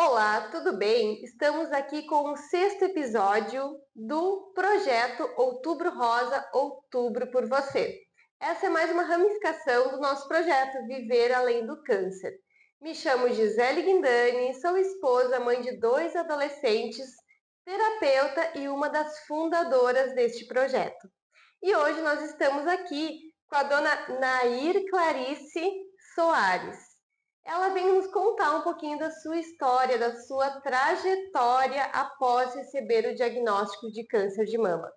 Olá, tudo bem? Estamos aqui com o sexto episódio do projeto Outubro Rosa, Outubro por Você. Essa é mais uma ramificação do nosso projeto Viver Além do Câncer. Me chamo Gisele Guindani, sou esposa, mãe de 2 adolescentes, terapeuta e uma das fundadoras deste projeto. E hoje nós estamos aqui com a dona Nair Clarice Soares. Ela vem nos contar um pouquinho da sua história, da sua trajetória após receber o diagnóstico de câncer de mama.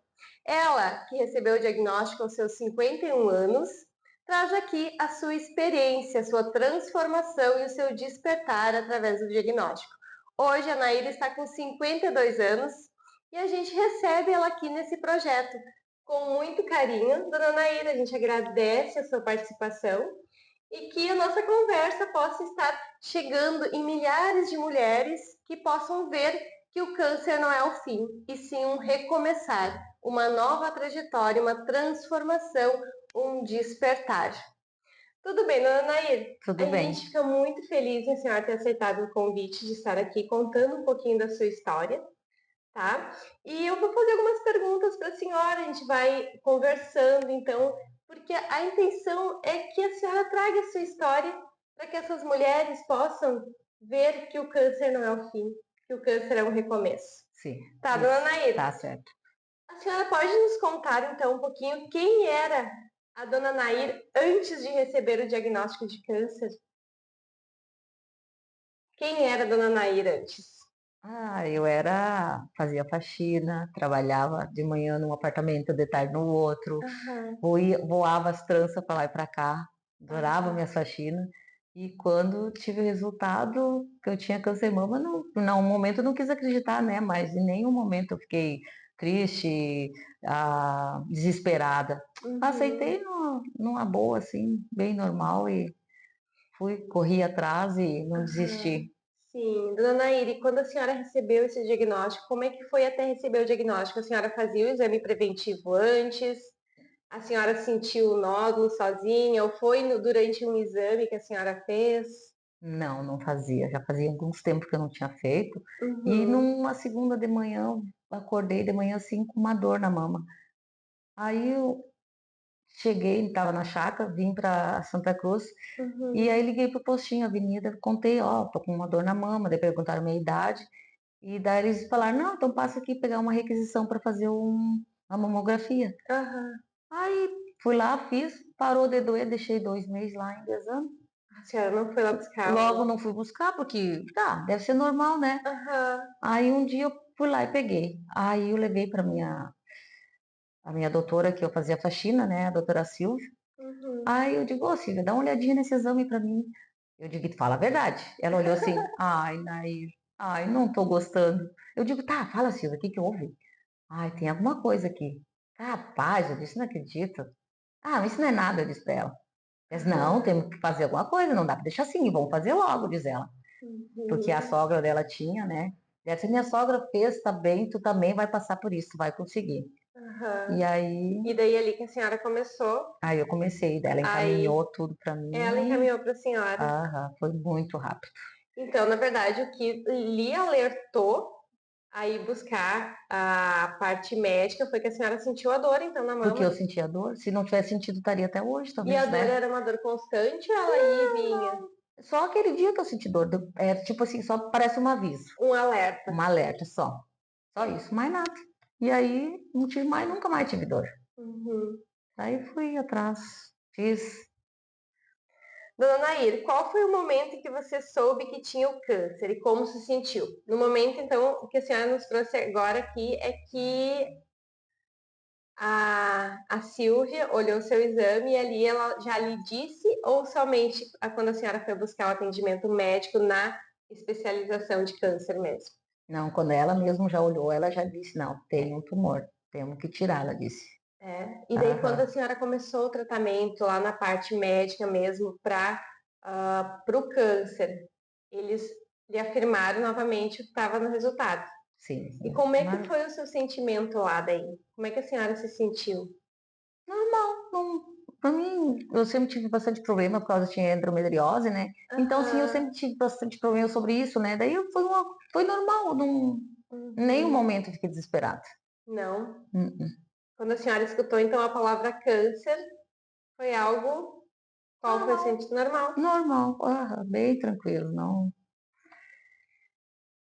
Ela, que recebeu o diagnóstico aos seus 51 anos, traz aqui a sua experiência, a sua transformação e o seu despertar através do diagnóstico. Hoje a Naira está com 52 anos e a gente recebe ela aqui nesse projeto com muito carinho. Dona Naira, a gente agradece a sua participação e que a nossa conversa possa estar chegando em milhares de mulheres que possam ver que o câncer não é o fim, e sim um recomeçar, uma nova trajetória, uma transformação, um despertar. Tudo bem, dona Nair? A Tudo bem. gente fica muito feliz em a senhora ter aceitado o convite de estar aqui contando um pouquinho da sua história, tá? E eu vou fazer algumas perguntas para a senhora, a gente vai conversando, então, porque a intenção é que a senhora traga a sua história para que essas mulheres possam ver que o câncer não é o fim, que o câncer é um recomeço. Sim. Tá, dona Nair? Tá certo. A senhora pode nos contar, então, um pouquinho quem era a dona Nair antes de receber o diagnóstico de câncer? Quem era a dona Nair antes? Fazia faxina, trabalhava de manhã num apartamento, de tarde no outro, Aham, voava as tranças para lá e para cá, adorava aham, minha faxina. E quando tive o resultado que eu tinha câncer de mama, no momento eu não quis acreditar, né? Mas em nenhum momento eu fiquei triste, desesperada. uhum, Aceitei numa boa, assim, bem normal e corri atrás e não aham. desisti. Sim, dona Nairi, quando a senhora recebeu esse diagnóstico, como é que foi até receber o diagnóstico? A senhora fazia o exame preventivo antes? A senhora sentiu o nódulo sozinha? Ou foi durante um exame que a senhora fez? Não, não fazia. Já fazia alguns tempos que eu não tinha feito. E Uhum, numa segunda de manhã, eu acordei de manhã assim com uma dor na mama. Aí eu cheguei, estava na chácara, vim para Santa Cruz e uhum, aí liguei pro postinho Avenida, contei, ó, tô com uma dor na mama, daí perguntaram a minha idade e daí eles falaram, não, então passa aqui pegar uma requisição para fazer uma mamografia. aham. Aí fui lá, fiz, parou de doer, deixei 2 meses lá em exame. A senhora não foi lá buscar Logo o... não fui buscar, porque, deve ser normal, né? Aham, Aí um dia eu fui lá e peguei. Aí eu levei para a minha doutora, que eu fazia faxina, né? A doutora Silvia. uhum. Aí eu digo, ô Silvia, dá uma olhadinha nesse exame para mim. Eu digo, fala a verdade. Ela olhou assim, ai, Nair, ai, não tô gostando. Eu digo, tá, fala Silvia, o que que houve? Ai, tem alguma coisa aqui. Rapaz, eu disse, não acredito. Ah, mas isso não é nada, eu disse pra ela. Ela disse, não, temos que fazer alguma coisa, não dá pra deixar assim, vamos fazer logo, diz ela. Porque a Uhum, sogra dela tinha, né? Deve ser minha sogra fez, tá bem, tu também vai passar por isso, tu vai conseguir. E aham. aí, E daí ali que a senhora começou, aí eu comecei, daí ela aí encaminhou tudo pra ela mim. encaminhou para a senhora. Foi muito rápido. Então, na verdade, o que lhe alertou a ir buscar a parte médica foi que a senhora sentiu a dor, então, na Porque eu mama. sentia dor, se não tivesse sentido, estaria até hoje, E a talvez, dor né? era uma dor constante ou ela ia e vinha? Só aquele dia que eu senti dor, é tipo assim, só parece um aviso, Um alerta. um alerta só. Só isso, mais nada. E aí, não tive mais, nunca mais tive dor. Uhum. Aí fui atrás, fiz. Dona Nair, qual foi o momento em que você soube que tinha o câncer e como se sentiu? No momento, então, o que a senhora nos trouxe agora aqui é que a Silvia olhou seu exame e ali ela já lhe disse, ou somente quando a senhora foi buscar o atendimento médico na especialização de câncer mesmo? Não, quando ela mesma já olhou, ela já disse, não, tem um tumor, temos que tirar, ela disse. É. E daí, quando a Aham, senhora começou o tratamento lá na parte médica mesmo para o câncer, eles lhe afirmaram novamente o que estava no resultado. sim, E sim. como é que Mas foi o seu sentimento lá daí? Como é que a senhora se sentiu? normal, não. Pra mim, eu sempre tive bastante problema por causa tinha endometriose, né, então, assim, eu Aham. sempre tive bastante problema sobre isso, né, daí foi normal, não em nenhum Uhum. momento eu fiquei desesperada. Não. Mm-mm. Quando a senhora escutou, então, a palavra câncer, foi algo qual foi o Normal, sentido normal. normal, aham, bem tranquilo, não.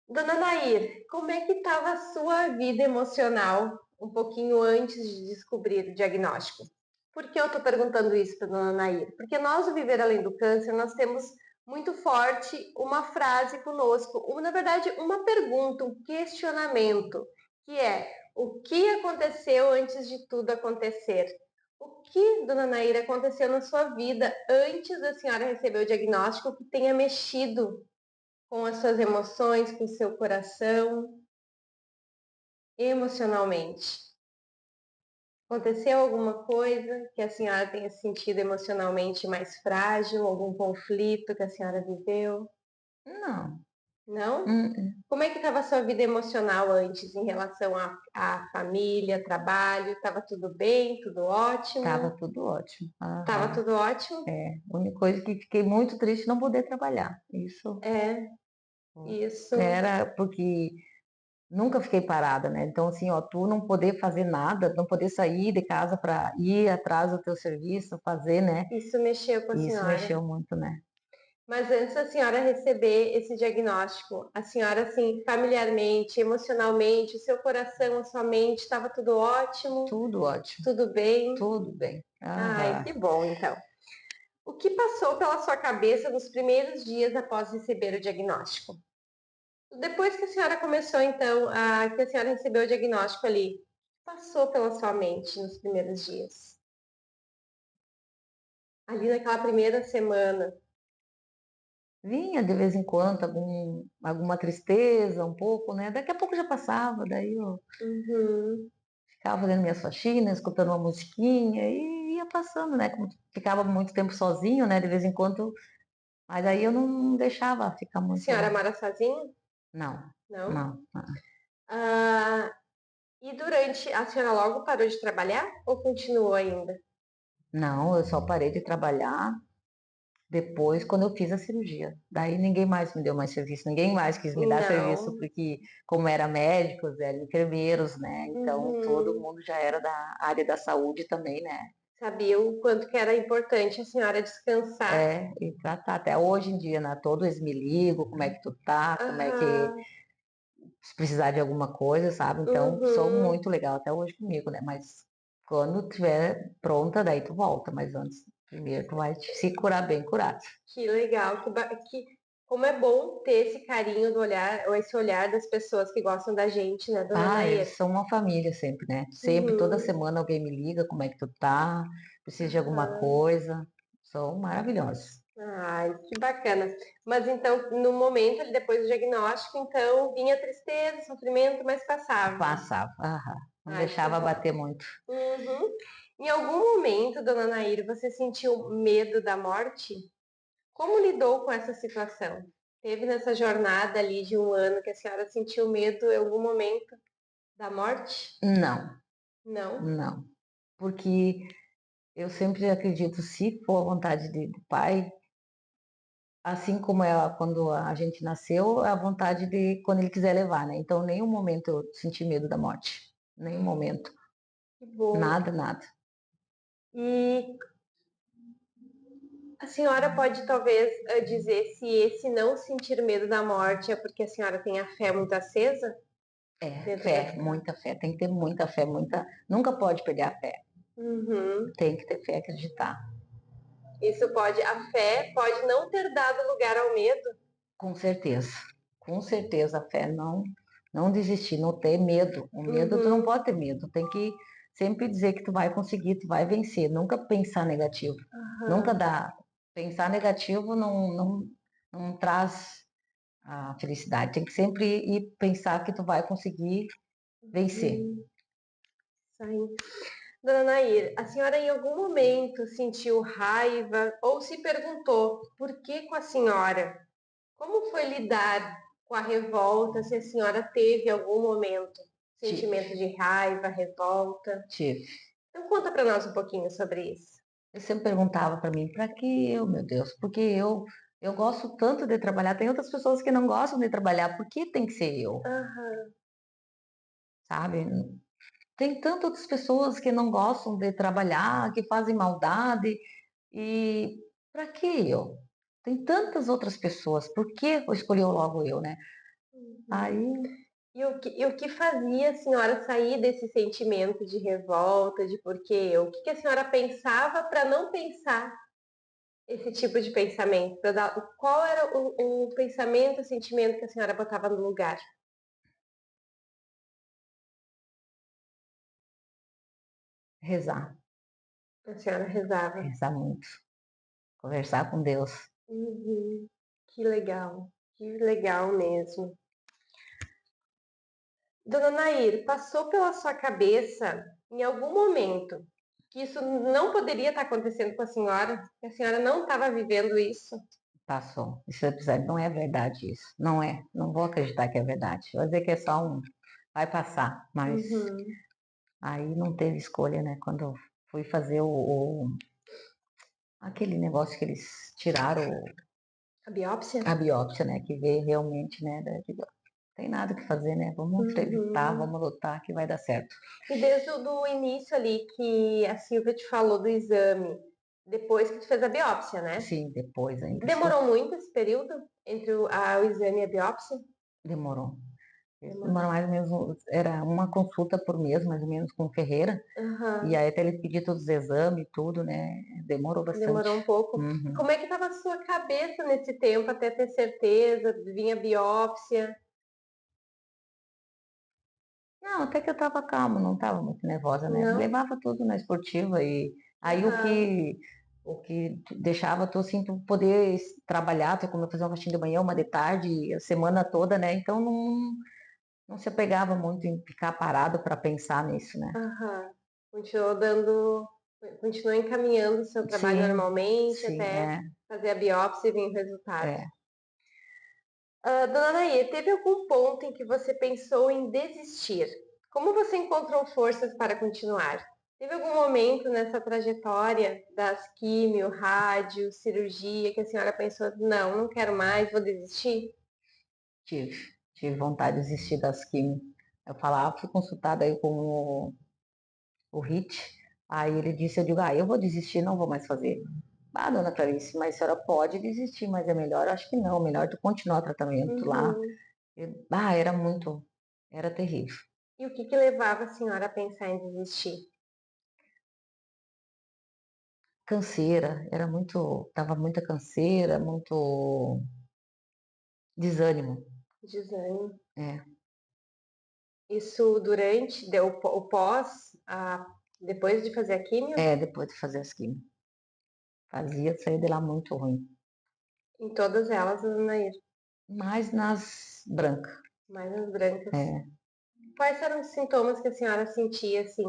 Dona Nair, como é que estava a sua vida emocional um pouquinho antes de descobrir o diagnóstico? Por que eu estou perguntando isso para Dona Nair? Porque nós, do Viver Além do Câncer, nós temos muito forte uma frase conosco, na verdade, uma pergunta, um questionamento, que é: o que aconteceu antes de tudo acontecer? O que, Dona Nair, aconteceu na sua vida antes da senhora receber o diagnóstico que tenha mexido com as suas emoções, com o seu coração, emocionalmente? Aconteceu alguma coisa que a senhora tenha se sentido emocionalmente mais frágil? Algum conflito que a senhora viveu? Não, Não? mm-mm. Como é que estava a sua vida emocional antes em relação à família, trabalho? Estava tudo bem, tudo Estava ótimo? tudo ótimo, Estava aham. tudo ótimo? É, a única coisa que fiquei muito triste não poder trabalhar, isso É, isso. era porque nunca fiquei parada, né, então assim, ó, tu não poder fazer nada, não poder sair de casa para ir atrás do teu serviço, fazer, né, Isso mexeu com a isso senhora. mexeu muito, né. Mas antes da senhora receber esse diagnóstico, a senhora, assim, familiarmente, emocionalmente, o seu coração, a sua mente, estava tudo ótimo? Tudo ótimo, Tudo bem? tudo bem. Ai, Aham. que bom, então. O que passou pela sua cabeça nos primeiros dias após receber o diagnóstico? Depois que a senhora começou, então, que a senhora recebeu o diagnóstico ali, o que passou pela sua mente nos primeiros dias? Ali naquela primeira semana. Vinha de vez em quando alguma tristeza, um pouco, né, daqui a pouco já passava, daí eu Uhum. ficava fazendo minhas faxinas, escutando uma musiquinha e ia passando, né, como ficava muito tempo sozinho, né, de vez em quando, mas aí eu não deixava ficar A senhora muito. mora sozinha? Não, Não? não, Ah, e durante, a senhora logo parou de trabalhar ou continuou ainda? não, eu só parei de trabalhar depois quando eu fiz a cirurgia. Daí ninguém mais me deu mais serviço, ninguém mais quis me dar serviço, Não. porque como era médicos, eram enfermeiros, né, então todo Uhum. mundo já era da área da saúde também, né. Sabia o quanto que era importante a senhora descansar. É, e tratar até hoje em dia, né, todos eles me ligam, como é que tu tá, como é que Aham. se precisar de alguma coisa, sabe, então são Uhum. muito legal até hoje comigo, né, mas quando tiver pronta, daí tu volta, mas antes, primeiro tu vai se curar bem curado. Que legal, como é bom ter esse carinho do olhar, ou esse olhar das pessoas que gostam da gente, né, dona Ah, Nair? eles são uma família sempre, né, sempre, toda Uhum. semana alguém me liga, como é que tu tá, precisa de alguma Aham. coisa, são maravilhosos. Ai, que bacana. Mas então, no momento, ali, depois do diagnóstico, então, vinha tristeza, sofrimento, mas passava. Passava, aham, não Ai, que deixava bom. bater muito. Uhum. Em algum momento, dona Nair, você sentiu medo da morte? Como lidou com essa situação? Teve nessa jornada ali de um ano que a senhora sentiu medo em algum momento da morte? Não, Não? não, porque eu sempre acredito, se for a vontade do Pai, assim como é quando a gente nasceu, é a vontade de quando Ele quiser levar, né. Então, em nenhum momento eu senti medo da morte, nenhum momento, Que bom. nada, nada. E a senhora pode talvez dizer se esse não sentir medo da morte é porque a senhora tem a fé muito acesa É, dentro da fé, senhora? muita fé, tem que ter muita fé, muita nunca pode perder a fé, Uhum. tem que ter fé, acreditar. A fé pode não ter dado lugar ao medo. Com certeza a fé não desistir, não ter medo, o medo tu não Uhum. pode ter medo, tem que sempre dizer que tu vai conseguir, tu vai vencer, nunca pensar negativo, nunca Aham. dá pensar negativo não traz a felicidade, tem que sempre ir pensar que tu vai conseguir vencer. Uhum. Isso aí. Dona Nair, a senhora em algum momento sentiu raiva ou se perguntou por que com a senhora? Como foi lidar com a revolta, se a senhora teve algum momento Tive, sentimento de raiva, revolta? tive. Então conta para nós um pouquinho sobre isso. Eu sempre perguntava para mim: "Para que eu, meu Deus?" Porque eu gosto tanto de trabalhar, tem outras pessoas que não gostam de trabalhar, por que tem que ser eu, Aham. sabe? Tem tantas outras pessoas que não gostam de trabalhar, que fazem maldade, e para que eu? Tem tantas outras pessoas, por que escolheu logo eu, né? Uhum. Aí E o que fazia a senhora sair desse sentimento de revolta, de por que eu? O que que a senhora pensava para não pensar esse tipo de pensamento? Qual era o pensamento, o sentimento que a senhora botava no lugar? rezar, A senhora rezava. rezar muito, conversar com Deus. Uhum. Que legal mesmo. Dona Nair, passou pela sua cabeça em algum momento que isso não poderia estar acontecendo com a senhora? Que a senhora não estava vivendo isso? Passou. Esse episódio não é verdade isso. Não é. Não vou acreditar que é verdade. Vou dizer que é só um. Vai passar. Mas Uhum. aí não teve escolha, né? Quando eu fui fazer aquele negócio que eles tiraram A biópsia? a biópsia, né? Que vê realmente, né? Tem nada o que fazer, né? Vamos acreditar, Uhum. vamos lutar que vai dar certo. E desde o do início ali que a Silvia te falou do exame, depois que tu fez a biópsia, né? Sim, depois ainda. Isso Demorou muito esse período entre o exame e a biópsia? demorou. Isso demorou Demorou. mais ou menos, era uma consulta por mês, mais ou menos, com o Ferreira. E Aham. aí até ele pedir todos os exames e tudo, né? Demorou bastante. Demorou um pouco. E Uhum. como é que estava a sua cabeça nesse tempo até ter certeza, vinha a biópsia? Não, até que eu estava calma, não estava muito nervosa, né? Não? Levava tudo na esportiva e aí o Aham. que o que deixava tu assim, tu poder trabalhar, tu como fazer uma faxina de manhã, uma de tarde, a semana toda, né? Então não se apegava muito em ficar parado para pensar nisso, né? Aham. Continuou dando, continuou encaminhando o seu trabalho Sim, normalmente sim, até fazer a biópsia e vir o resultado. é. Dona Nair, teve algum ponto em que você pensou em desistir? Como você encontrou forças para continuar? Teve algum momento nessa trajetória das químio, rádio, cirurgia, que a senhora pensou, não, não quero mais, vou desistir? Tive vontade de desistir das quimio. Eu falava, fui consultada aí com o HIT, aí ele disse, eu digo, eu vou desistir, não vou mais fazer. Ah, dona Clarice, mas a senhora pode desistir, mas é melhor, acho que não, melhor tu continuar o tratamento lá. Uhum. Era muito, era terrível. E o que que levava a senhora a pensar em desistir? Canseira, era muito, tava muita canseira, muito desânimo. Desânimo. É, Isso durante, deu o pós, depois de fazer a químio? depois de fazer as quimio. Fazia sair de lá muito ruim. Em todas elas, dona Nair, Mas nas brancas, mais as brancas. é, Quais eram os sintomas que a senhora sentia, assim,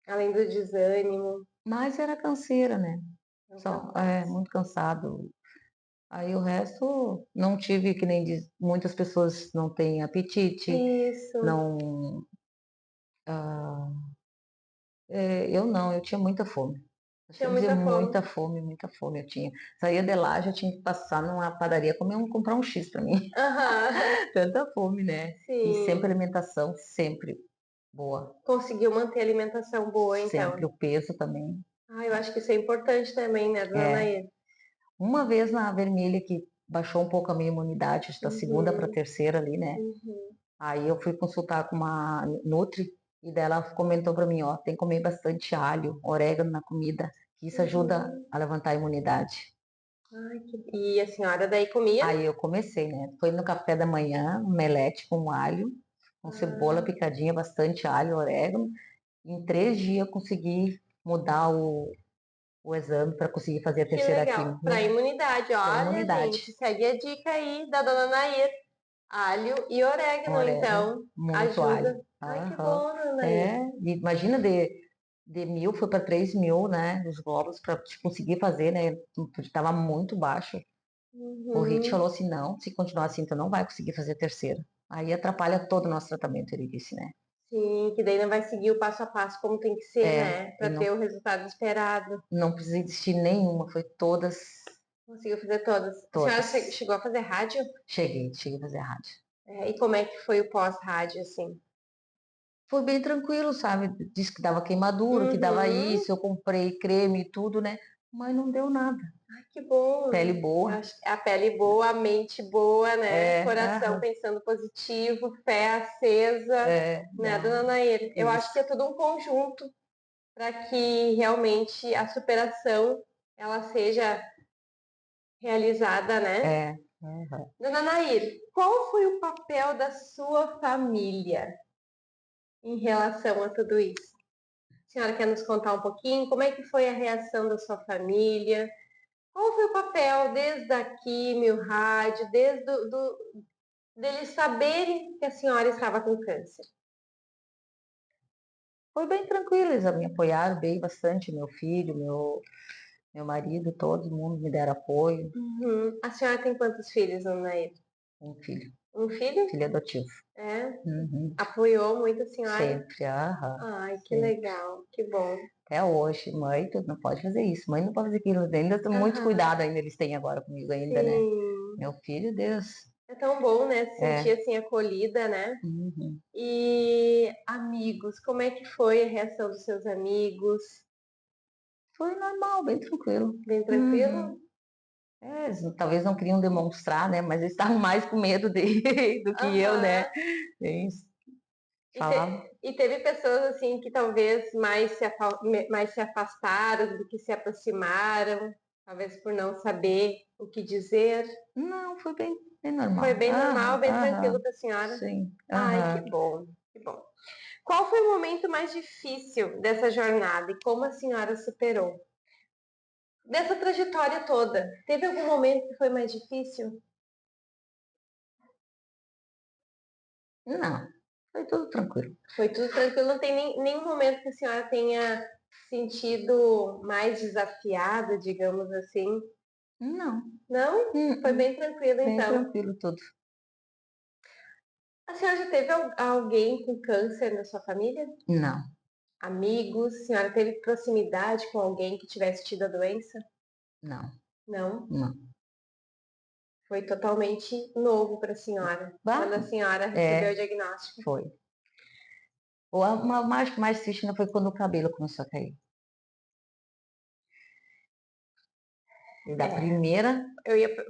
além do desânimo, mas era canseira, né? o Só, cansaço? muito cansado. Aí o resto não tive, que nem muitas pessoas não têm apetite, Isso, não. ah, eu não, eu tinha muita fome. Eu tinha sei dizer, muita fome. muita fome eu tinha. Saía de lá, já tinha que passar numa padaria, comprar um X para mim. Aham, Tanta fome, né? E sempre sim. alimentação, sempre boa. Conseguiu manter a alimentação boa, Sempre então. o peso também. Eu acho que isso é importante também, né, dona É, Nair? uma vez na vermelha que baixou um pouco a minha imunidade, acho que da segunda para Uhum, terceira ali, né? uhum, Aí eu fui consultar com uma Nutri e dela comentou para mim, ó, tem que comer bastante alho, orégano na comida, que isso ajuda uhum. a levantar a imunidade. E a senhora daí comia? Aí eu comecei, né? Foi no café da manhã, um omelete com alho, com cebola Ah, picadinha, bastante alho, orégano. Em 3 dias eu consegui mudar o exame para conseguir fazer a que terceira legal. quimio. Para imunidade, Para olha, imunidade. gente, segue a dica aí da dona Nair. Alho e orégano, Orégano, então, muito alho. ajuda. Ai, que Aham. bom, dona Nair. É, e imagina de 1.000 foi para 3.000, né? Os globos para conseguir fazer, né? Porque estava muito baixo. O Rich Uhum. falou assim: não, se continuar assim, tu não vai conseguir fazer a terceira. Aí atrapalha todo o nosso tratamento, ele disse, né? Sim, que daí não vai seguir o passo a passo como tem que ser, É, né, e para ter o resultado esperado. não precisei desistir nenhuma, foi todas, Conseguiu fazer todas. A senhora todas. chegou a fazer rádio? Cheguei a fazer rádio. E como é que foi o pós-rádio, assim? Foi bem tranquilo, sabe? Disse que dava queimadura, que dava Uhum. isso, eu comprei creme e tudo, né? Mas não deu nada. Ai, que bom. Pele Eu boa. acho que a pele boa, a mente boa, né? É, Coração aham, pensando positivo, fé acesa, né, não, dona Nair? Eu acho que isso. é tudo um conjunto para que realmente a superação ela seja realizada, né? É, aham. Dona Nair, qual foi o papel da sua família em relação a tudo isso? A senhora quer nos contar um pouquinho? Como é que foi a reação da sua família? Qual foi o papel desde a químio, rádio, desde deles saberem que a senhora estava com câncer? Foi bem tranquilo, eles me apoiaram bem bastante, meu filho, meu marido, todo mundo me deram apoio. Uhum. A senhora tem quantos filhos, dona Nair? Um filho, Um filho? filho adotivo. É? Uhum. Apoiou muito a senhora? Sempre, aham, Ai, que sempre. legal, que bom. Até hoje, mãe, tu não pode fazer isso, mãe não pode fazer aquilo. Ainda tem muito Aham, cuidado ainda eles têm agora comigo ainda, né? sim. Meu filho, Deus, É tão bom, né, se sentir é. assim acolhida, né? Uhum. E amigos, como é que foi a reação dos seus amigos? Foi normal, bem tranquilo. Bem tranquilo? Uhum. É, eles talvez não queriam demonstrar, né? Mas eles estavam mais com medo dele do que eu, né? Aham. Eles E, falavam, e teve pessoas assim que talvez mais se afastaram do que se aproximaram, talvez por não saber o que dizer. não, foi bem Foi normal. bem normal, Aham, bem tranquilo aham, para a senhora. sim, Ai, que aham. bom, que bom. Qual foi o momento mais difícil dessa jornada e como a senhora superou? Dessa trajetória toda, teve algum momento que foi mais difícil? Não, foi tudo tranquilo. Foi tudo tranquilo, não tem nenhum momento que a senhora tenha sentido mais desafiada, digamos assim? Não, Não? Foi bem tranquilo bem então. tranquilo tudo. A senhora já teve alguém com câncer na sua família? Não, Amigos? A senhora teve proximidade com alguém que tivesse tido a doença? não, Não. não. Foi totalmente novo para a senhora, Bah, quando a senhora recebeu o é, diagnóstico. foi. Mais triste ainda foi quando o cabelo começou a cair. E da É, primeira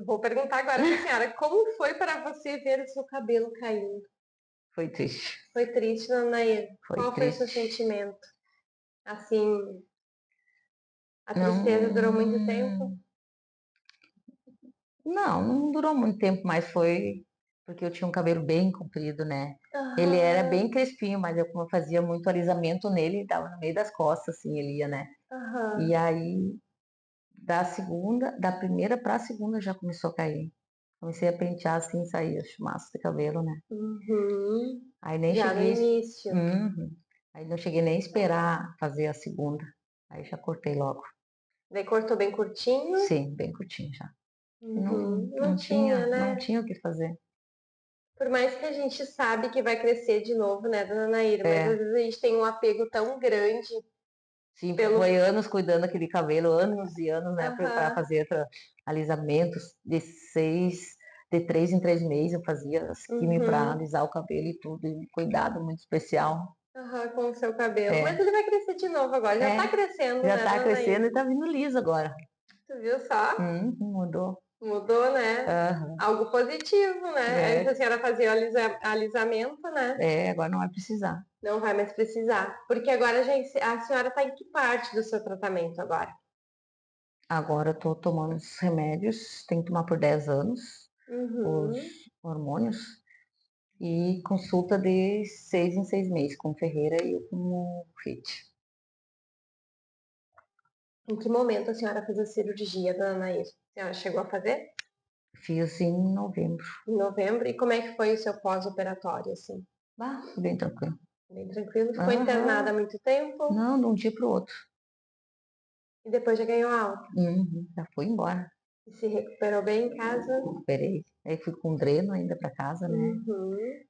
vou perguntar agora para a senhora, como foi para você ver o seu cabelo caindo? foi triste. Foi triste, Nanaia? Foi Qual foi o seu triste. sentimento? Assim, a tristeza durou muito tempo? Não, não durou muito tempo, mas foi porque eu tinha um cabelo bem comprido, né? Ele era bem Aham, crespinho, mas eu como eu fazia muito alisamento nele, dava no meio das costas, assim, ele ia, né? E aham. aí, da primeira para a segunda já começou a cair. Comecei a pentear assim, saía chumaço de cabelo, né? Uhum. Aí nem Já no cheguei, início. uhum. Aí não cheguei nem a esperar fazer a segunda. Aí já cortei logo. Daí cortou bem curtinho? Sim, bem curtinho já. Uhum. Não tinha, Não né? tinha o que fazer. Por mais que a gente sabe que vai crescer de novo, né, dona Naira? Mas às É, vezes a gente tem um apego tão grande sim, porque pelo. foi anos cuidando daquele cabelo, anos e anos, né, para Aham, fazer alisamentos de 3 em 3 meses eu fazia as quimio para uhum, alisar o cabelo e tudo, e um cuidado muito especial. aham, com o seu cabelo. Mas É, ele vai crescer de novo agora. Já tá é, crescendo, já né, tá dona crescendo Nair? e tá vindo liso agora. Tu viu só? Mudou. Mudou, né? Aham. Algo positivo, né? Antes a É, senhora fazia o alisamento, né? agora não vai precisar. Não vai mais precisar. Porque agora a senhora tá em que parte do seu tratamento agora? Agora eu tô tomando os remédios, tem que tomar por 10 anos, os Uhum. hormônios, e consulta de 6 em 6 meses com o Ferreira e com o Fit. Em que momento a senhora fez a cirurgia, dona Nair? A senhora chegou a fazer? Fiz em novembro. Em novembro. E como é que foi o seu pós-operatório, assim? Bah, foi bem tranquilo. Bem tranquilo? Ficou internada há Aham. muito tempo? Não, de um dia para o outro. E depois já ganhou alta? Uhum, já fui embora. E se recuperou bem em casa? Recuperei. Aí fui com dreno ainda para casa, né? Uhum.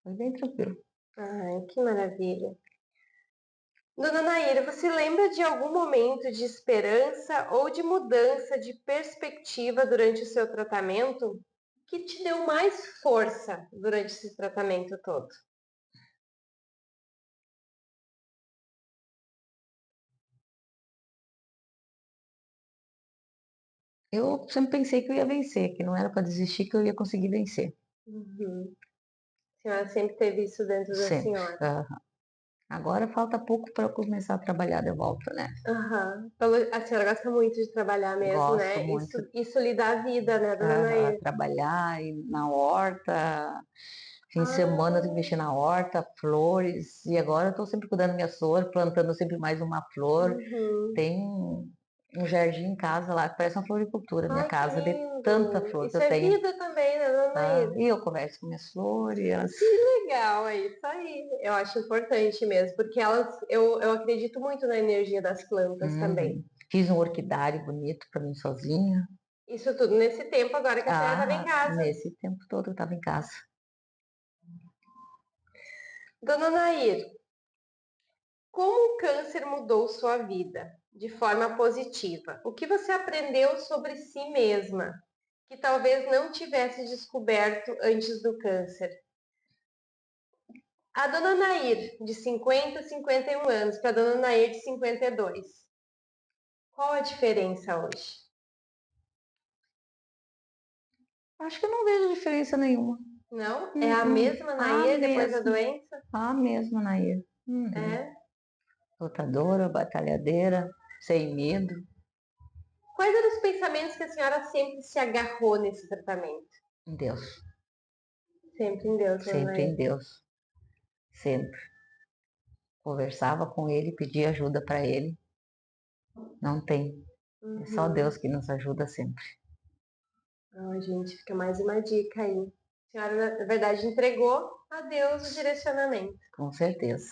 Foi bem tranquilo. Ai, que maravilha. Dona Naira, você lembra de algum momento de esperança ou de mudança de perspectiva durante o seu tratamento que te deu mais força durante esse tratamento todo? Eu sempre pensei que eu ia vencer, que não era para desistir, que eu ia conseguir vencer, Uhum. A senhora sempre teve isso dentro da sempre. senhora. Aham. Agora falta pouco para eu começar a trabalhar de volta, né. Aham. A senhora gosta muito de trabalhar mesmo, Gosto né? Isso, muito. isso lhe dá vida, né, dona Aham. Nair? Trabalhar, ir na horta, fim de semana eu tenho que Ah, mexer na horta, flores, e agora eu estou sempre cuidando minhas flores, plantando sempre mais uma flor. uhum. Tem um jardim em casa lá que parece uma floricultura, minha Ai, que casa, de tanta lindo. flor que Isso eu é tenho. vida também, né, dona Nair? E eu converso com minhas flores, elas Que legal, é isso aí. Eu acho importante mesmo, porque eu acredito muito na energia das plantas também. uhum. Fiz um orquidário bonito para mim sozinha. Isso tudo nesse tempo agora que a senhora estava em casa. Nesse tempo todo eu estava em casa. Dona Nair, como o câncer mudou sua vida de forma positiva? O que você aprendeu sobre si mesma, que talvez não tivesse descoberto antes do câncer? A dona Nair, de 50, 51 anos, para a dona Nair, de 52. Qual a diferença hoje? Acho que eu não vejo diferença nenhuma. Não? É a mesma Nair depois da doença? A mesma, Nair. Uhum. É. Lutadora, batalhadeira, sem medo. Quais eram os pensamentos que a senhora sempre se agarrou nesse tratamento? Em Deus. Sempre em Deus, dona Sempre em Nair. Deus. Sempre. Conversava com ele, pedia ajuda para ele. Não tem. É só Uhum. Deus que nos ajuda sempre. Ai, gente, fica mais uma dica aí. A senhora, na verdade, entregou a Deus o direcionamento. Com certeza.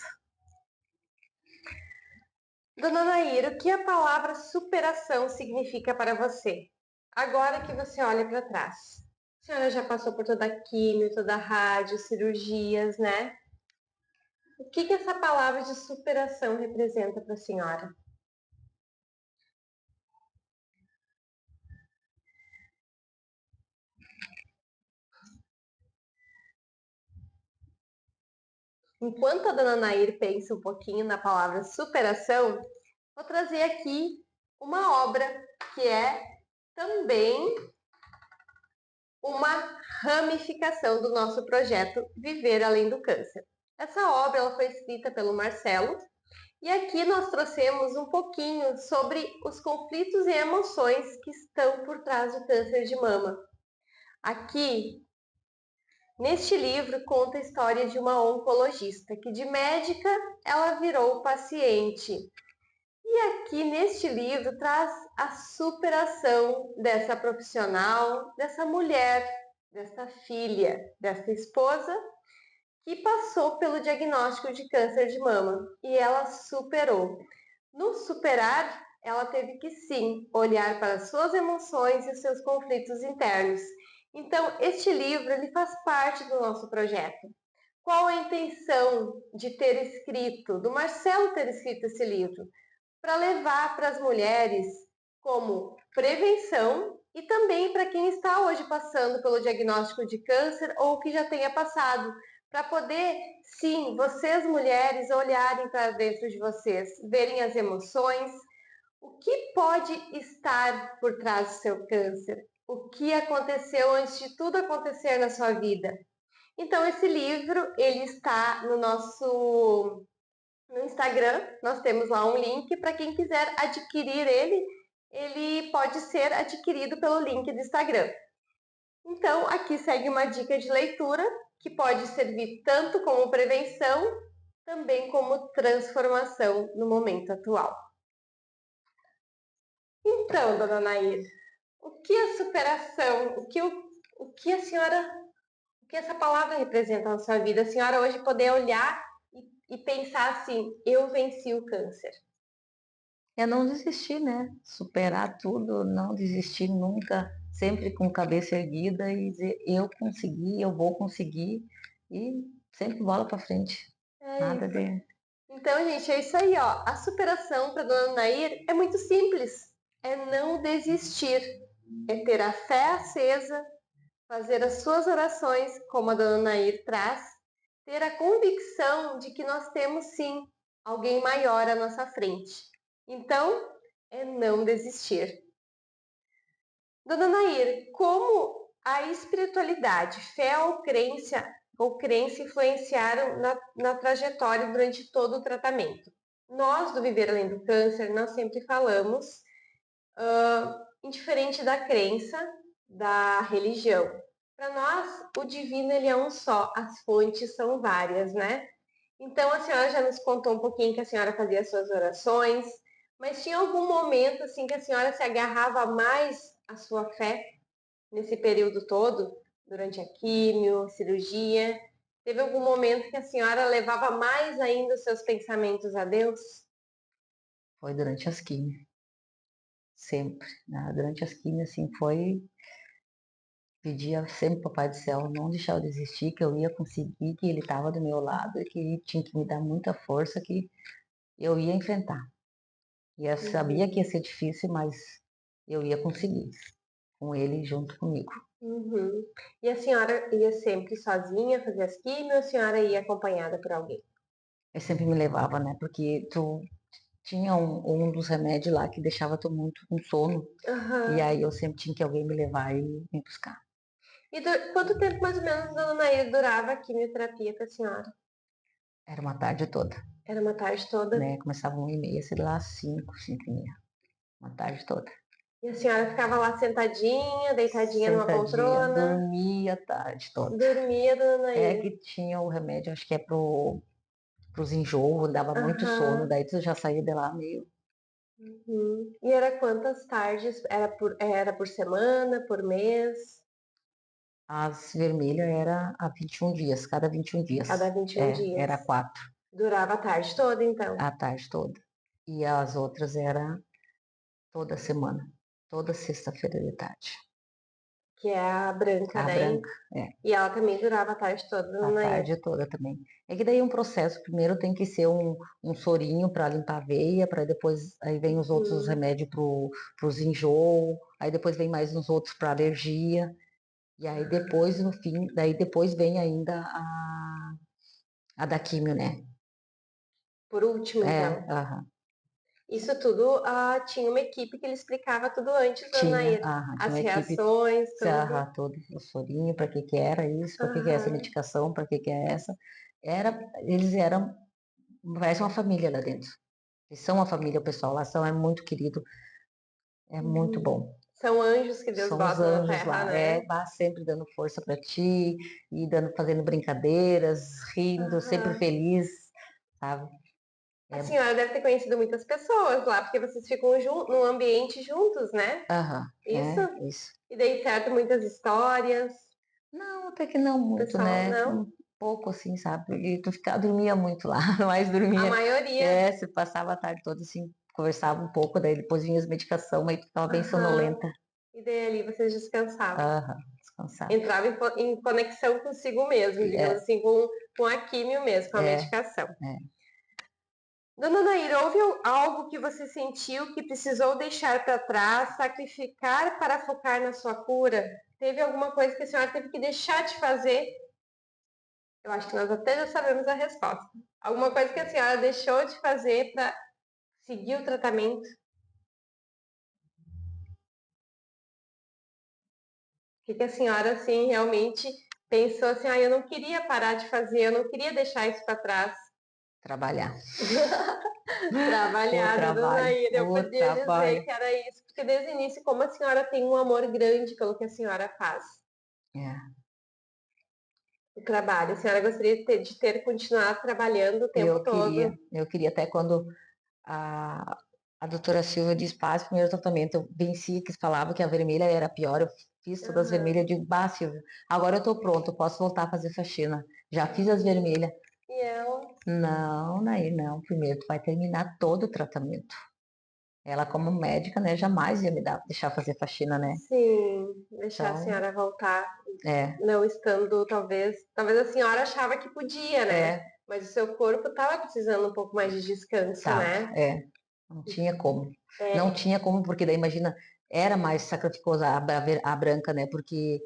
Dona Nair, o que a palavra superação significa para você? Agora que você olha para trás. A senhora já passou por toda a químio, toda a rádio, cirurgias, né? O que essa palavra de superação representa para a senhora? Enquanto a dona Nair pensa um pouquinho na palavra superação, vou trazer aqui uma obra que é também uma ramificação do nosso projeto Viver Além do Câncer. Essa obra ela foi escrita pelo Marcelo e aqui nós trouxemos um pouquinho sobre os conflitos e emoções que estão por trás do câncer de mama. Aqui, neste livro, conta a história de uma oncologista que de médica ela virou paciente. E aqui neste livro traz a superação dessa profissional, dessa mulher, dessa filha, dessa esposa que passou pelo diagnóstico de câncer de mama e ela superou. No superar, ela teve que sim olhar para as suas emoções e os seus conflitos internos. Então, este livro ele faz parte do nosso projeto. Qual a intenção de ter escrito, do Marcelo ter escrito esse livro? Para levar para as mulheres como prevenção e também para quem está hoje passando pelo diagnóstico de câncer ou que já tenha passado, para poder, sim, vocês mulheres olharem para dentro de vocês, verem as emoções, o que pode estar por trás do seu câncer, o que aconteceu antes de tudo acontecer na sua vida. Então esse livro ele está no Instagram, nós temos lá um link para quem quiser adquirir ele, ele pode ser adquirido pelo link do Instagram. Então, aqui segue uma dica de leitura que pode servir tanto como prevenção, também como transformação no momento atual. Então, dona Nair, o que é superação? O que a senhora, o que essa palavra representa na sua vida? A senhora hoje poder olhar e pensar assim, eu venci o câncer. É não desistir, né? Superar tudo, não desistir nunca, sempre com cabeça erguida e dizer eu consegui, eu vou conseguir. E sempre bola pra frente. É Nada isso. de Então, gente, é isso aí, ó. A superação para dona Nair é muito simples. É não desistir, é ter a fé acesa, fazer as suas orações, como a dona Nair traz, ter a convicção de que nós temos sim alguém maior à nossa frente. Então, é não desistir. Dona Nair, como a espiritualidade, fé ou crença influenciaram na trajetória durante todo o tratamento? Nós, do Viver Além do Câncer, nós sempre falamos, indiferente da crença, da religião. Para nós, o divino ele é um só, as fontes são várias, né? Então, a senhora já nos contou um pouquinho que a senhora fazia suas orações, mas tinha algum momento assim que a senhora se agarrava mais à sua fé nesse período todo, durante a químio, cirurgia? Teve algum momento que a senhora levava mais ainda os seus pensamentos a Deus? foi durante as químios, sempre, né, durante as químios, assim, foi pedia sempre para o Papai do Céu não deixar eu desistir, que eu ia conseguir, que ele estava do meu lado e que ele tinha que me dar muita força, que eu ia enfrentar. E eu sabia que ia ser difícil, mas eu ia conseguir, com ele junto comigo. Uhum. E a senhora ia sempre sozinha fazer as químios ou a senhora ia acompanhada por alguém? Ele sempre me levava, né, porque tu tinha um dos remédios lá que deixava tu muito com sono, e Aham. aí eu sempre tinha que alguém me levar e me buscar. E quanto tempo mais ou menos, dona Nair, durava a quimioterapia com a senhora? Era uma tarde toda, Era uma tarde toda? né, começava 1h30, sei lá, 5h30, uma tarde toda. E a senhora ficava lá sentadinha, deitadinha numa Sentadinha, poltrona, dormia a tarde toda. dormia, dona É Nair? que tinha o remédio, acho que é pros enjoos, dava muito sono, Aham. daí tu já saía de lá meio. Uhum. E era quantas tardes? Era por semana, por mês? As vermelhas era a 21 dias, cada 21 dias. Cada 21 É, dias. era 4 Durava a tarde toda, então. a tarde toda. E as outras era toda semana, toda sexta-feira de tarde. Que é a branca A daí. branca, é, E ela também durava a tarde toda, a dona Nair. tarde toda também. É que daí é um processo, primeiro tem que ser um sorinho para limpar a veia, para depois, aí vem os outros Uhum. remédios pros enjoo, aí depois vem mais uns outros para alergia. E aí depois, no fim, daí depois vem ainda a da químio, né? Por último, É, então. aham. Isso tudo, tinha uma equipe que ele explicava tudo antes, dona Tinha, Nair. aham, tinha As uma equipe, reações, tudo. aham, todo o sorinho, para que era isso, para que é essa Aham. medicação, para que é essa. Eles eram, parece uma família lá dentro. Eles são uma família, o pessoal lá são, é muito querido, é muito Uhum. bom. São anjos que Deus São os bota na anjos terra, lá, né? sempre dando força para ti, e fazendo brincadeiras, rindo, sempre Aham. feliz, sabe? A É, senhora deve ter conhecido muitas pessoas lá, porque vocês ficam num ambiente juntos, né? aham, Isso? isso. E daí, certo, muitas histórias. Não, até que não O muito, pessoal, né? não? Um pouco assim, sabe? E dormia muito lá, mas A dormia. maioria. É, se passava a tarde toda assim, conversava um pouco, daí depois vinha as medicações, aí tu ficava bem Aham. sonolenta. E daí ali vocês descansavam. Aham, descansava. Entrava em conexão consigo mesmo, digamos É, assim, com a químio mesmo, com a é, medicação. é. Dona Nair, houve algo que você sentiu que precisou deixar para trás, sacrificar para focar na sua cura? Teve alguma coisa que a senhora teve que deixar de fazer? Eu acho que nós até já sabemos a resposta. Alguma coisa que a senhora deixou de fazer para seguir o tratamento? O que a senhora, assim, realmente pensou assim, eu não queria parar de fazer, eu não queria deixar isso para trás? Trabalhar. Trabalhada, dona Ida, eu O podia dizer trabalho. que era isso, porque desde o início, como a senhora tem um amor grande pelo que a senhora faz, É. o trabalho, a senhora gostaria de ter continuado trabalhando o tempo todo. Eu queria até quando a, a doutora Silvia disse, faz o primeiro tratamento, eu venci, que falava que a vermelha era pior, eu fiz todas as Aham. vermelhas, eu digo, bah, Silvia, agora eu tô pronto, eu posso voltar a fazer faxina. Já fiz as vermelhas. E ela, Não, Nair, não, primeiro tu vai terminar todo o tratamento. Ela, como médica, né, jamais ia deixar fazer faxina, né? sim. deixar a Então, senhora voltar, é, não estando, talvez a senhora achava que podia, né? é, Mas o seu corpo estava precisando um pouco mais de descanso, tava, né? não tinha como. Não É, tinha como, porque daí imagina, era mais sacrificosa a branca, né? Porque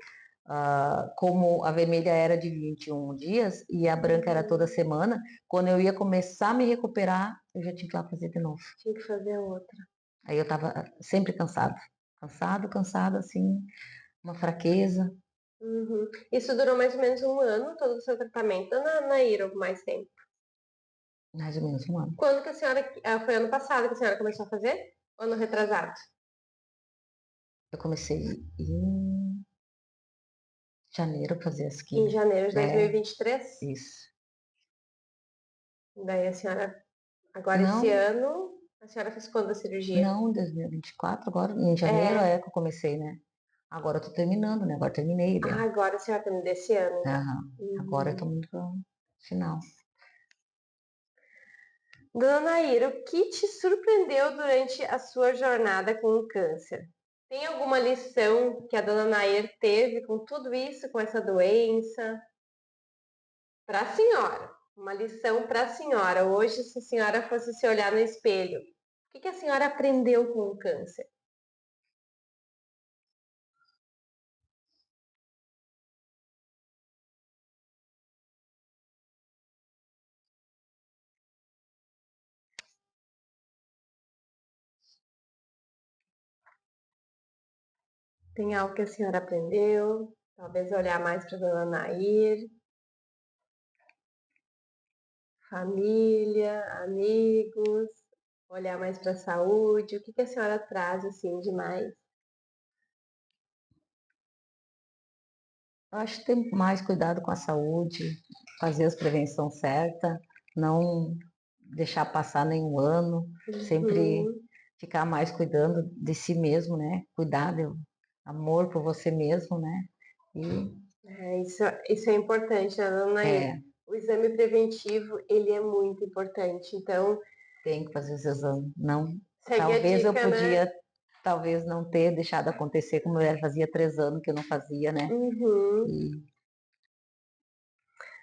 como a vermelha era de 21 dias e a branca era toda uhum, semana, quando eu ia começar a me recuperar, eu já tinha que ir lá fazer de novo. tinha que fazer outra. Aí eu tava sempre cansada. Cansada, assim, uma fraqueza, Uhum. Isso durou mais ou menos um ano, todo o seu tratamento, Naira, ou mais tempo. mais ou menos um ano. Quando que a senhora, foi ano passado que a senhora começou a fazer? Ou ano retrasado? Eu comecei em janeiro a fazer as Em quimio, janeiro de né? 2023? Isso. Daí a senhora, agora esse Não, ano, a senhora fez quando a cirurgia? não, 2024, agora, em janeiro É, é que eu comecei, né? Agora eu tô terminando, né? Agora terminei ele. agora a senhora tá desse ano, então. Aham. Agora eu tô Uhum. indo pro final. Dona Naira, o que te surpreendeu durante a sua jornada com o câncer? Tem alguma lição que a dona Nair teve com tudo isso, com essa doença? Para a senhora, uma lição para a senhora. Hoje, se a senhora fosse se olhar no espelho, o que a senhora aprendeu com o câncer? Tem algo que a senhora aprendeu? Talvez olhar mais para a dona Nair, família, amigos, olhar mais para a saúde. O que a senhora traz assim de mais? Eu acho que ter mais cuidado com a saúde, fazer as prevenção certa, não deixar passar nenhum ano, sempre Uhum. ficar mais cuidando de si mesmo, né? Cuidar, amor por você mesmo, né? E Isso é importante, né, dona Nair? é, O exame preventivo, ele é muito importante. Então, tem que fazer os exames. Não, segue a talvez eu dica, né? podia, talvez não ter deixado acontecer, como eu fazia 3 anos que eu não fazia, né? Uhum. E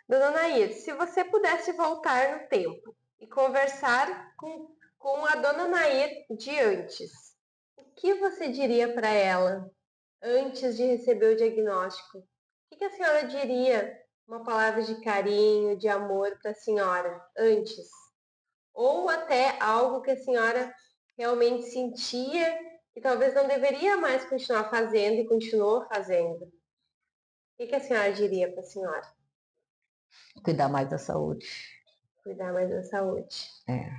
Dona Nair, se você pudesse voltar no tempo e conversar com a Dona Nair de antes, o que você diria para ela antes de receber o diagnóstico? O que a senhora diria? Uma palavra de carinho, de amor para a senhora antes? Ou até algo que a senhora realmente sentia e talvez não deveria mais continuar fazendo e continuou fazendo? O que a senhora diria para a senhora? cuidar mais da saúde. Cuidar mais da saúde. É,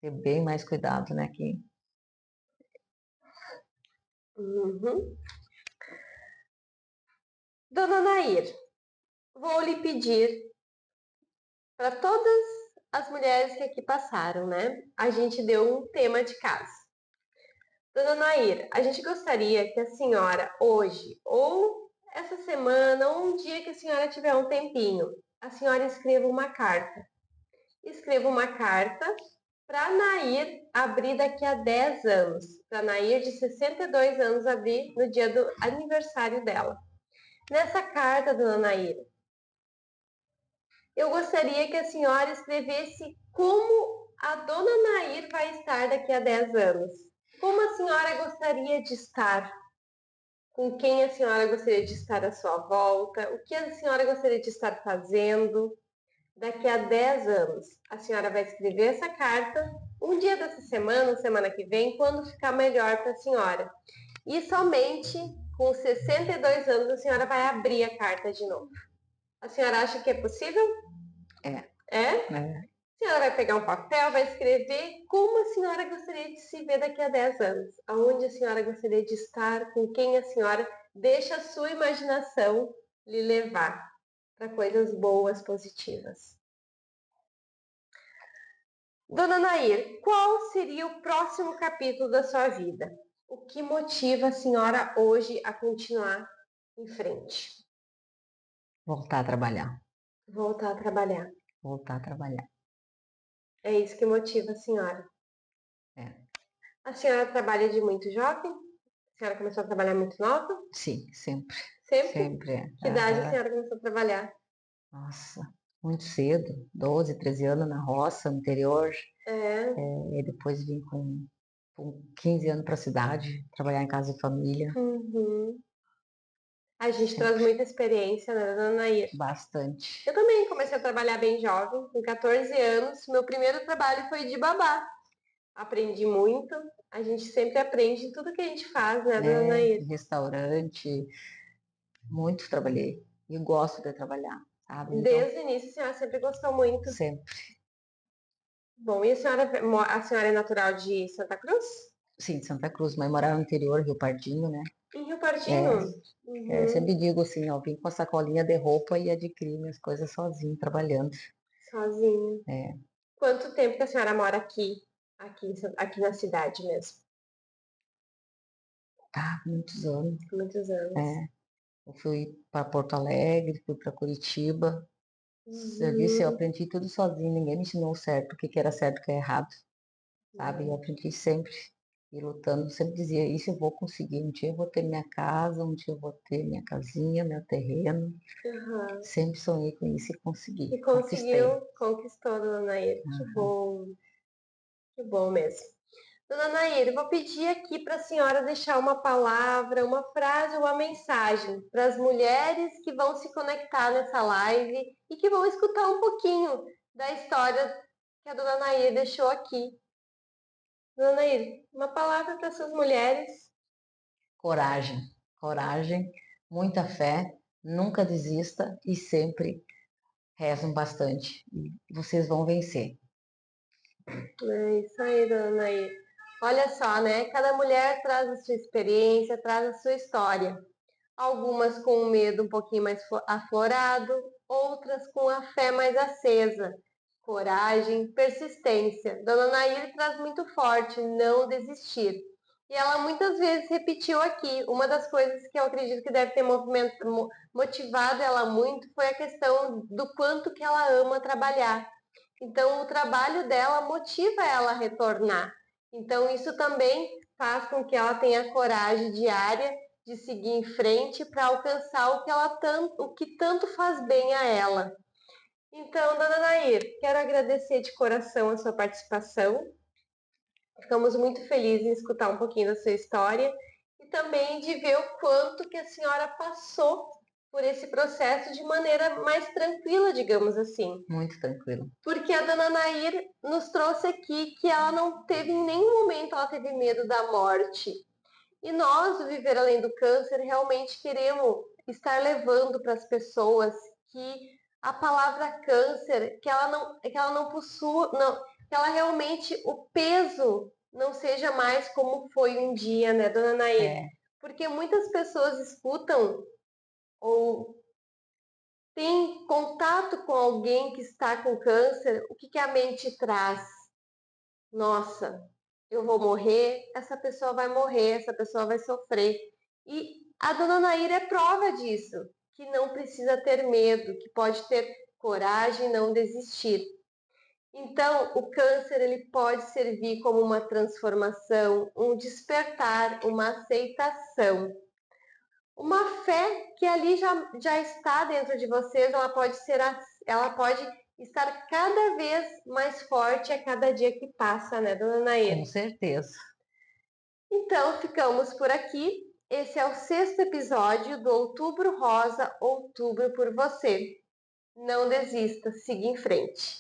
ter bem mais cuidado, né? Que Uhum. Dona Nair, vou lhe pedir para todas as mulheres que aqui passaram, né? A gente deu um tema de casa. Dona Nair, a gente gostaria que a senhora hoje, ou essa semana, ou um dia que a senhora tiver um tempinho, a senhora escreva uma carta. Escreva uma carta para Nair abrir daqui a 10 anos. Para Nair, de 62 anos, abrir no dia do aniversário dela. Nessa carta, dona Nair, eu gostaria que a senhora escrevesse como a dona Nair vai estar daqui a 10 anos. Como a senhora gostaria de estar? Com quem a senhora gostaria de estar à sua volta? O que a senhora gostaria de estar fazendo daqui a 10 anos? A senhora vai escrever essa carta um dia dessa semana, semana que vem, quando ficar melhor para a senhora. E somente com 62 anos a senhora vai abrir a carta de novo. A senhora acha que é possível? é, É? é. A senhora vai pegar um papel, vai escrever como a senhora gostaria de se ver daqui a 10 anos. Aonde a senhora gostaria de estar, com quem a senhora deixa a sua imaginação lhe levar para coisas boas, positivas. Dona Nair, qual seria o próximo capítulo da sua vida? O que motiva a senhora hoje a continuar em frente? Voltar a trabalhar. Voltar a trabalhar. Voltar a trabalhar. É isso que motiva a senhora. É. A senhora trabalha de muito jovem? A A senhora começou a trabalhar muito nova? Sim, sempre, Sempre? sempre é. Que idade a Aham. senhora começou a trabalhar? Nossa, muito cedo, 12, 13 anos na roça, no interior, É. e depois vim com 15 anos para a cidade, trabalhar em casa de família, Uhum. A gente traz sempre, muita experiência, né, dona Nair? Eu bastante. também comecei a trabalhar bem jovem, com 14 anos. Meu primeiro trabalho foi de babá. Aprendi muito. A gente sempre aprende em tudo que a gente faz, né, dona É, Nair? em restaurante, muito trabalhei, e gosto de trabalhar, sabe, então Desde o início, a senhora sempre gostou muito. sempre. Bom, e a senhora é natural de Santa Cruz? Sim, de Santa Cruz, mas morava no interior, Rio Pardinho, né. Em Rio É, Pardinho? sempre Uhum. digo assim, ó, vim com a sacolinha de roupa e adquiri minhas coisas sozinho, trabalhando. Sozinha. É, Quanto tempo que a senhora mora aqui? Aqui na cidade mesmo? tá, muitos anos. Muitos anos. É, eu fui para Porto Alegre, fui para Curitiba. Eu disse, eu Uhum. aprendi tudo sozinho, ninguém me ensinou certo, o que que era certo e o que é errado, sabe? Eu Uhum. aprendi sempre, e lutando, sempre dizia, isso eu vou conseguir, um dia eu vou ter minha casa, um dia eu vou ter minha casinha, meu terreno. Aham. Sempre sonhei com isso e E consegui, conquistei. conseguiu, conquistou, dona Nair. Que bom mesmo. Dona Nair, eu vou pedir aqui para a senhora deixar uma palavra, uma frase, uma mensagem para as mulheres que vão se conectar nessa live e que vão escutar um pouquinho da história que a dona Nair deixou aqui. Dona Nair, uma palavra para essas mulheres. Coragem, coragem, muita fé, nunca desista e sempre rezam bastante. E vocês vão vencer. É isso aí, dona Nair. Olha só, né? Cada mulher traz a sua experiência, traz a sua história. Algumas com o medo um pouquinho mais aflorado, outras com a fé mais acesa. Coragem, persistência. Dona Nair traz muito forte, não desistir. E ela muitas vezes repetiu aqui. Uma das coisas que eu acredito que deve ter motivado ela muito foi a questão do quanto que ela ama trabalhar. Então, o trabalho dela motiva ela a retornar. Então, isso também faz com que ela tenha coragem diária de seguir em frente para alcançar o que tanto faz bem a ela. Então, dona Nair, quero agradecer de coração a sua participação. Ficamos muito felizes em escutar um pouquinho da sua história e também de ver o quanto que a senhora passou por esse processo de maneira mais tranquila, digamos assim. Muito tranquilo. Porque a dona Nair nos trouxe aqui que ela não teve em nenhum momento ela teve medo da morte. E nós, do Viver Além do Câncer, realmente queremos estar levando para as pessoas que a palavra câncer, que ela não possua, não, que ela realmente, o peso não seja mais como foi um dia, né, dona Nair? É, Porque muitas pessoas escutam ou têm contato com alguém que está com câncer, o que a mente traz? Nossa, eu vou morrer, essa pessoa vai morrer, essa pessoa vai sofrer. E a dona Naira é prova disso, que não precisa ter medo, que pode ter coragem e não desistir. Então, o câncer ele pode servir como uma transformação, um despertar, uma aceitação. Uma fé que ali já está dentro de vocês, ela pode estar cada vez mais forte a cada dia que passa, né, dona com Nair? certeza. Então, ficamos por aqui. Esse é o 6º episódio do Outubro Rosa, Outubro por Você. Não desista, siga em frente.